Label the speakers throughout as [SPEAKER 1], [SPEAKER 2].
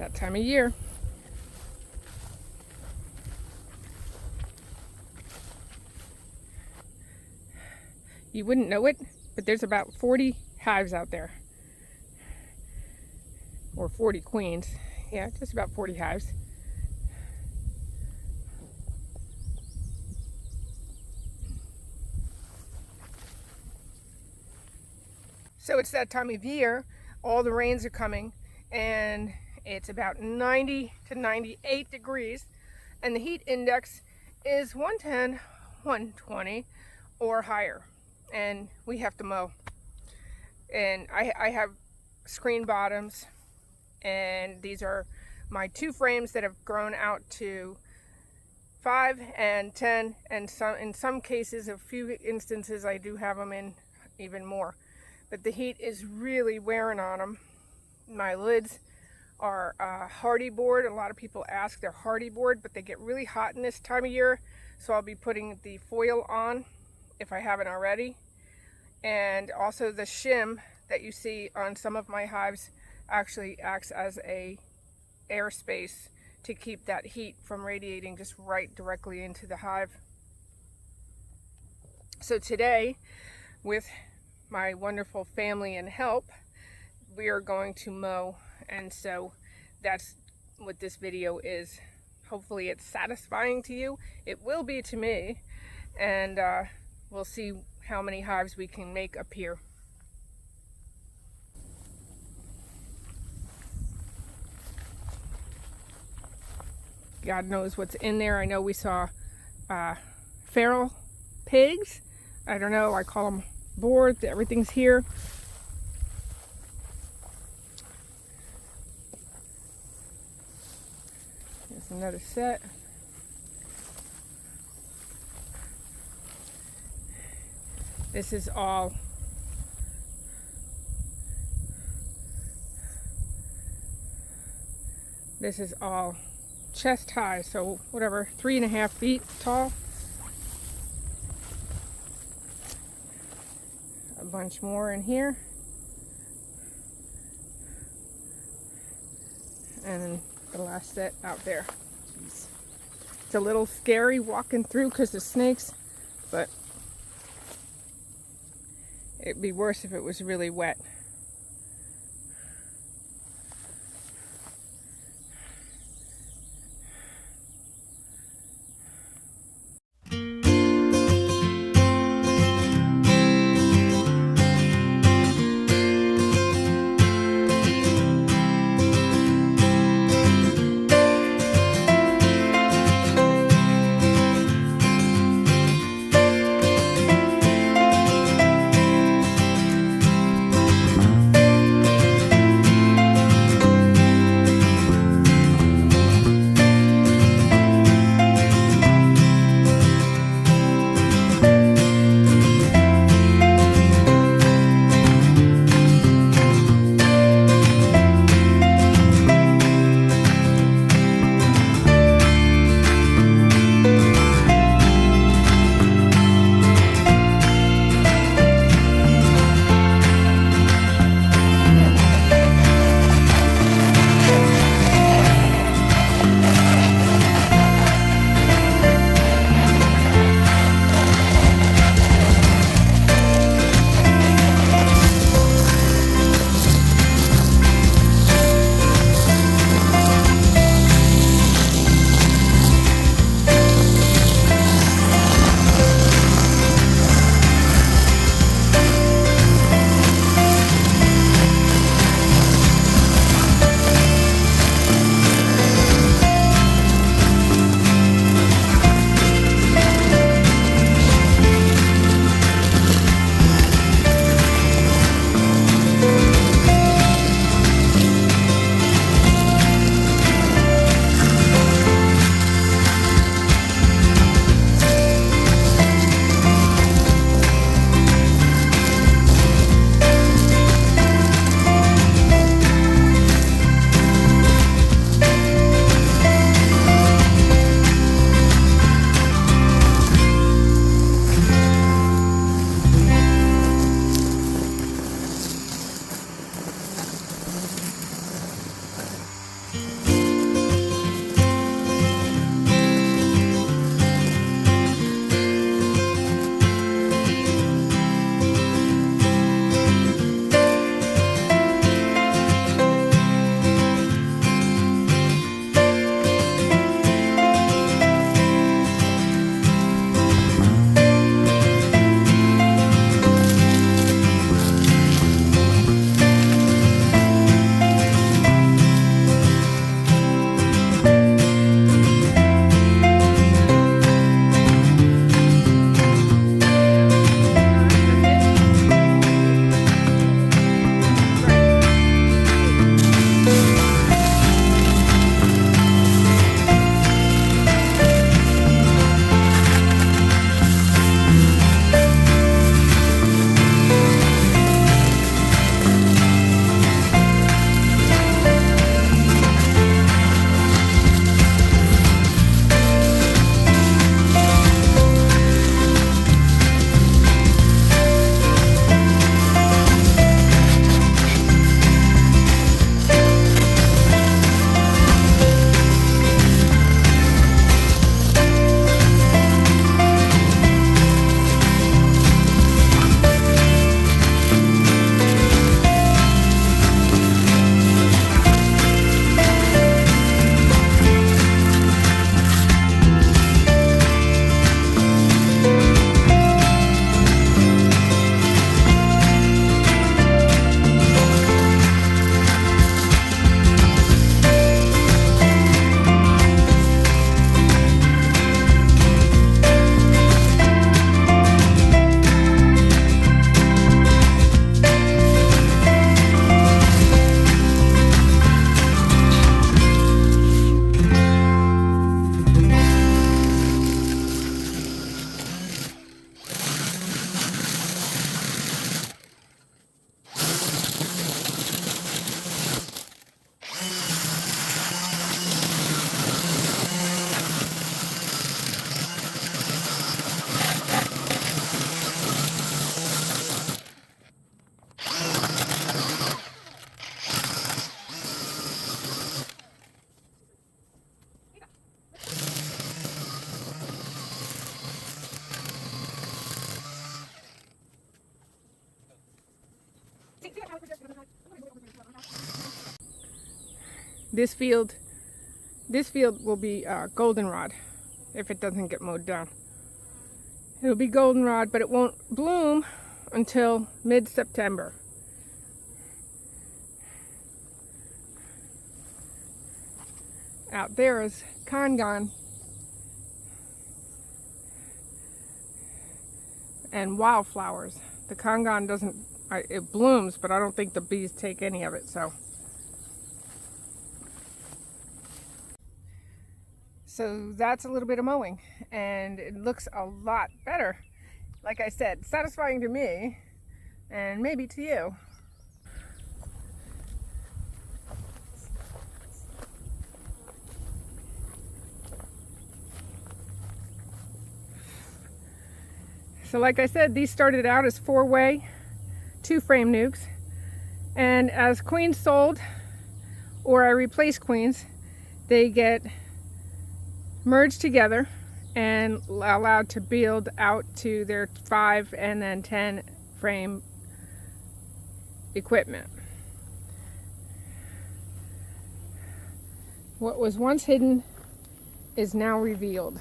[SPEAKER 1] that time of year. You wouldn't know it, but there's about 40 hives out there. Or 40 queens. Yeah, just about 40 hives. So it's that time of year, all the rains are coming, and it's about 90 to 98 degrees, and the heat index is 110, 120 or higher, and we have to mow. And I have screen bottoms, and these are my 2 frames that have grown out to 5 and 10, and in some cases, a few instances, I do have them in even more. But the heat is really wearing on them. My lids are hardy board. A lot of people ask they're hardy board, but they get really hot in this time of year. So I'll be putting the foil on if I haven't already. And also the shim that you see on some of my hives actually acts as a airspace to keep that heat from radiating just right directly into the hive. So today, with my wonderful family and help, we are going to mow, and so that's what this video is. Hopefully it's satisfying to you. It will be to me, and we'll see how many hives we can make up here. God knows what's in there. I know we saw feral pigs. I don't know, I call them boards. Everything's here. Here's another set. This is all chest high, so whatever, 3.5 feet tall. A bunch more in here, and then the last set out there. Jeez. It's a little scary walking through because of snakes, but it'd be worse if it was really wet. This field will be goldenrod if it doesn't get mowed down. It'll be goldenrod, but it won't bloom until mid-September. Out there is Kangan and wildflowers. The Kangan doesn't, it blooms, but I don't think the bees take any of it, so. So that's a little bit of mowing, and it looks a lot better. Like I said, satisfying to me, and maybe to you. So like I said, these started out as 4-way, 2-frame nukes, and as queens sold, or I replace queens, they get merged together and allowed to build out to their 5 and then 10 frame equipment. What was once hidden is now revealed.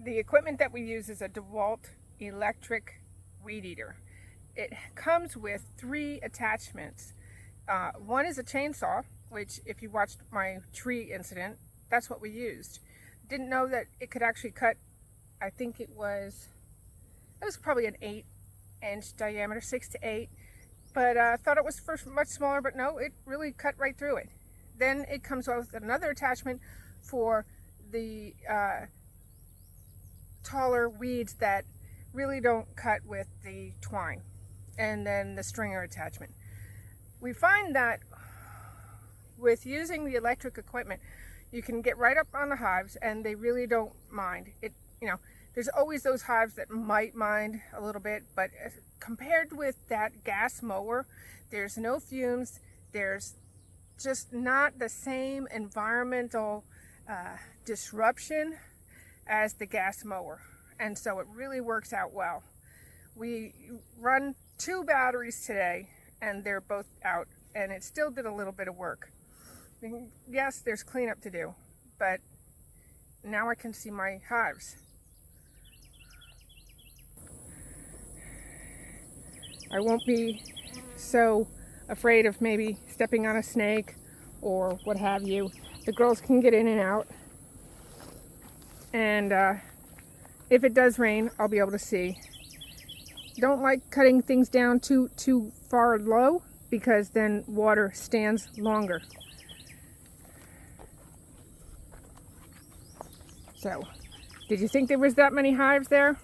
[SPEAKER 1] The equipment that we use is a DeWalt electric weed eater. It comes with 3 attachments. One is a chainsaw, which if you watched my tree incident, that's what we used. Didn't know that it could actually cut, I think it was probably an 8-inch diameter, 6 to 8, but thought it was much smaller, but no, it really cut right through it. Then it comes with another attachment for the taller weeds that really don't cut with the twine, and then the stringer attachment. We find that with using the electric equipment, you can get right up on the hives and they really don't mind it. You know, there's always those hives that might mind a little bit, but compared with that gas mower, there's no fumes, there's just not the same environmental disruption as the gas mower, and so it really works out well. We run 2 batteries today and they're both out, and it still did a little bit of work. I mean, yes, there's cleanup to do, but now I can see my hives. I won't be so afraid of maybe stepping on a snake or what have you. The girls can get in and out, and if it does rain, I'll be able to see. Don't like cutting things down too far low, because then water stands longer. So, did you think there was that many hives there?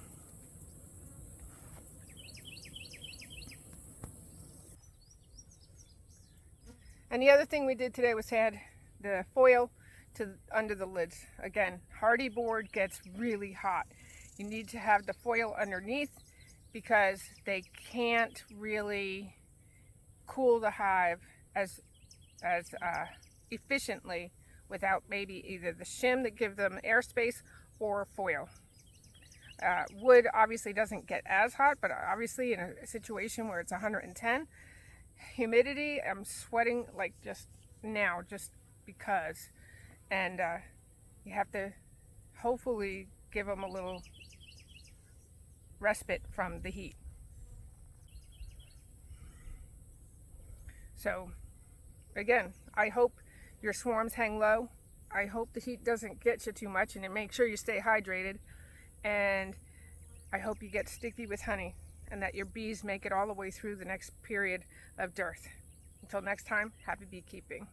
[SPEAKER 1] And the other thing we did today was add the foil to under the lids. Again, hardy board gets really hot. You need to have the foil underneath because they can't really cool the hive as efficiently without maybe either the shim that give them airspace or foil. Wood obviously doesn't get as hot, but obviously in a situation where it's 110, humidity, I'm sweating like just now, just because. And you have to hopefully give them a little respite from the heat. So again, I hope your swarms hang low. I hope the heat doesn't get you too much, and then make sure you stay hydrated. And I hope you get sticky with honey, and that your bees make it all the way through the next period of dearth. Until next time, happy beekeeping.